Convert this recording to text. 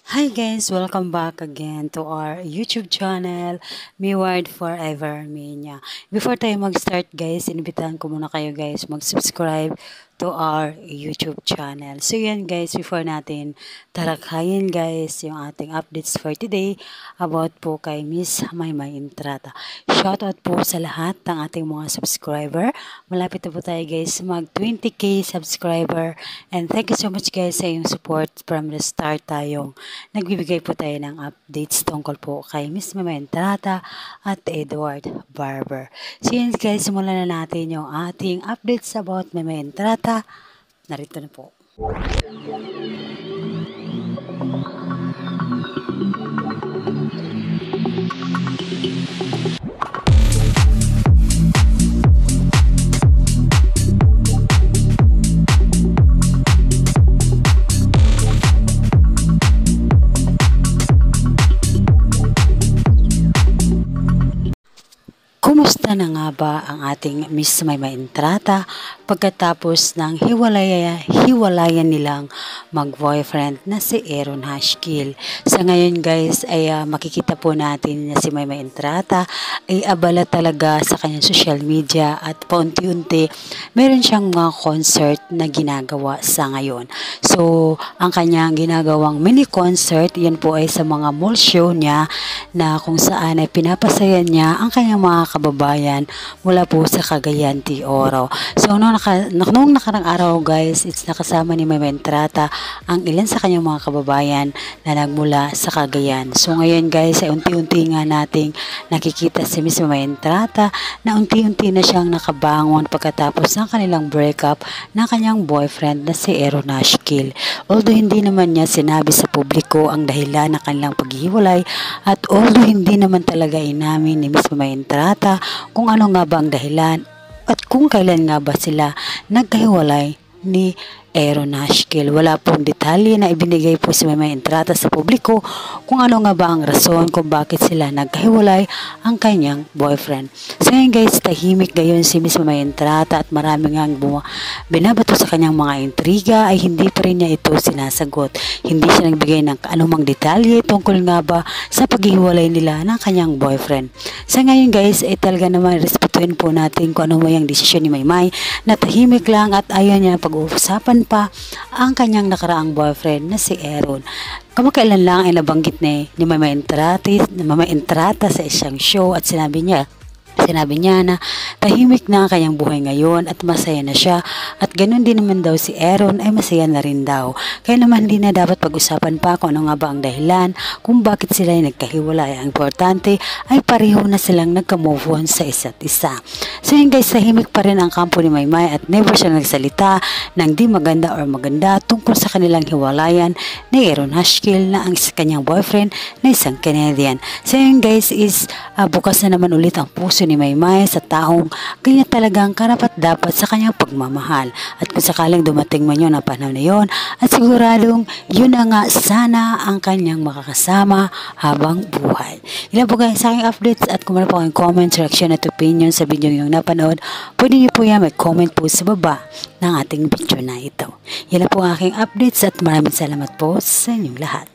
Hi guys, welcome back again to our YouTube channel, Miward Forever Mania. Before tayo mag-start guys, inibitahan ko muna kayo guys mag-subscribe to our YouTube channel. So yan guys, before natin tarakhayin guys yung ating updates for today about po kay Miss Maymay Entrata. Shoutout po sa lahat ng ating mga subscriber. Malapit na po tayo guys mag 20k subscriber, and thank you so much guys sa iyong support from the start. Tayong nagbibigay po tayo ng updates tungkol po kay Miss Maymay Entrata at Edward Barber. So yan guys, simulan na natin yung ating updates about Maymay Entrata. Narito na po. Kumusta na nga ba ang ating Miss Maymay Entrata pagkatapos ng hiwalayan nilang mag-boyfriend na si Aaron Hashkill? Sa ngayon guys ay makikita po natin na si Maymay Entrata ay abala talaga sa kanyang social media at paunti-unti meron siyang mga concert na ginagawa sa ngayon. So ang kanyang ginagawang mini concert, yan po ay sa mga mall show niya na kung saan ay pinapasaya niya ang kanyang mga kababayan mula po sa Cagayan de Oro. So noong nakarang araw guys, it's nakasama ni Maymay Entrata ang ilan sa kanyang mga kababayan na nagmula sa Cagayan. So ngayon guys ay unti-unti nga nating nakikita si Miss Maymay Entrata na unti-unti na siyang nakabangon pagkatapos ng kanilang breakup ng kanyang boyfriend na si Aaron Hashkill. Although hindi naman niya sinabi sa publiko ang dahilan ng kanilang paghihiwalay, at although hindi naman talaga inamin ni Miss Maymay Entrata kung ano nga ba ang dahilan at kung kailan nga ba sila nagkahiwalay ni Aaron Hashkill. Wala pong detalye na ibinigay po si Maymay Entrata sa publiko kung ano nga ba ang rason kung bakit sila nagkahiwalay ang kanyang boyfriend. So ngayon guys, tahimik gayon si Miss Maymay Entrata at marami nga binabato sa kanyang mga intriga ay hindi pa rin niya ito sinasagot. Hindi siya nagbigay ng anumang detalye tungkol nga ba sa paghihiwalay nila ng kanyang boyfriend. So ngayon guys, ay talaga naman respetuhin po natin kung ano may ang desisyon ni Maymay na tahimik lang at ayaw niya pag-uusapan pa ang kanyang nakaraang boyfriend na si Aaron. Kamakailan lang ay nabanggit ni Maymay Entrata sa isang show at sinabi niya na tahimik na ang kanyang buhay ngayon at masaya na siya, at ganun din naman daw si Aaron ay masaya na rin daw. Kaya naman hindi na dapat pag-usapan pa kung ano nga ba ang dahilan kung bakit sila ay nagkahiwalay. Ang importante ay pareho na silang nagka-move on sa isa't isa. So yun guys, tahimik pa rin ang kampo ni Maymay at never siya nagsalita ng di maganda or maganda tungkol sa kanilang hiwalayan ni Aaron Hashkill na ang kanyang boyfriend na isang Canadian. So yun guys is bukas na naman ulit ang puso ni Maymay sa taong kanya talagang karapat-dapat sa kanyang pagmamahal. At kung sakaling dumating man yun ang panahon na yun, at siguradong yun na nga sana ang kanyang makakasama habang buhay. Ilan po guys sa aking updates, at kung meron po kayong comments, reaction at opinion sa video yung napanood, pwede niyo po yan mag-comment po sa baba ng ating video na ito. Yan po ang aking updates at maraming salamat po sa inyong lahat.